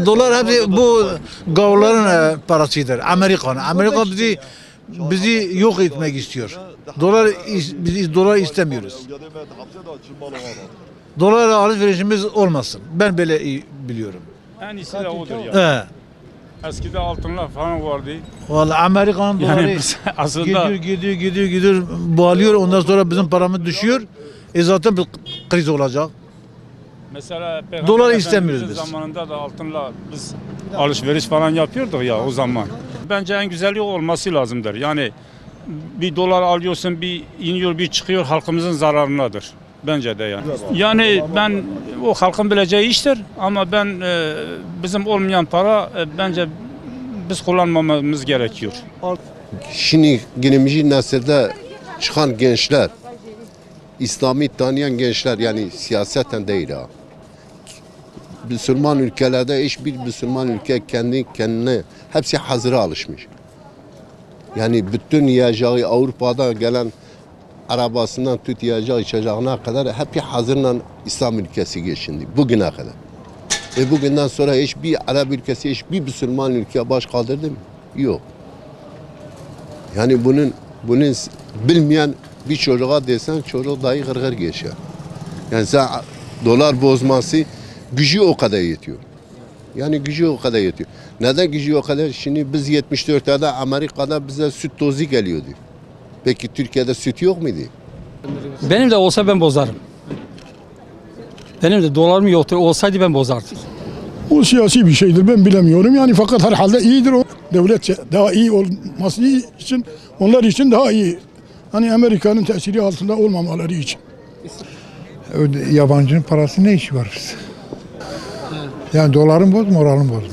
Dolar hepsi bu gavurların parasıdır. Amerika bizi yok etmek istiyor. Biz dolar istemiyoruz. Dolar alışverişimiz olmasın. Ben böyle iyi biliyorum. En iyisi de odur ya. He. Eskide altınlar falan vardı. Vallahi Amerika'nın doları Yani biz aslında gidiyor bağlıyor, ondan sonra bizim paramız düşüyor. Zaten bir kriz olacak. mesela Peygamber Dolar Efendimiz'in istemiyoruz biz. zamanında da altınla biz alışveriş falan yapıyorduk ya o zaman. Bence en güzeli olması lazımdır. Yani bir dolar alıyorsun, bir iniyor, bir çıkıyor, halkımızın zararınadır. Bence de yani. Yani ben o halkın bileceği iştir ama ben bizim olmayan para bence biz kullanmamamız gerekiyor. Şimdi günümüz nesilde çıkan gençler, İslam'ı tanıyan gençler, yani siyaseten değil ha. Müslüman ülkelerde hiçbir Müslüman ülke kendi kendine hepsi hazıra alışmış. Yani bütün yiyeceği Avrupa'dan gelen arabasından tut yiyeceği içeceğine kadar hep hazırla İslam ülkesi geçindi bugüne kadar. Bugünden sonra hiçbir Arap ülkesi, hiçbir Müslüman ülke baş kaldırdı mı? Yok. Yani bunun bilmeyen bir çocuğa desen çocuk dahi gırgır geçer. Yani sen dolar bozması gücü o kadar yetiyor. Yani gücü o kadar yetiyor. Neden gücü o kadar? Şimdi biz 74'te Amerika'da bize süt tozu geliyordu. Peki Türkiye'de süt yok muydu? Benim de olsa ben bozarım. Benim de dolarım yoktu. Olsaydı ben bozardım. O siyasi bir şeydir, ben bilemiyorum yani, fakat herhalde iyidir o. Devlet daha iyi olması için, onlar için daha iyi. Hani Amerika'nın tesiri altında olmamaları için. Yabancının parası ne işi var? Yani doların boz, moralin boz.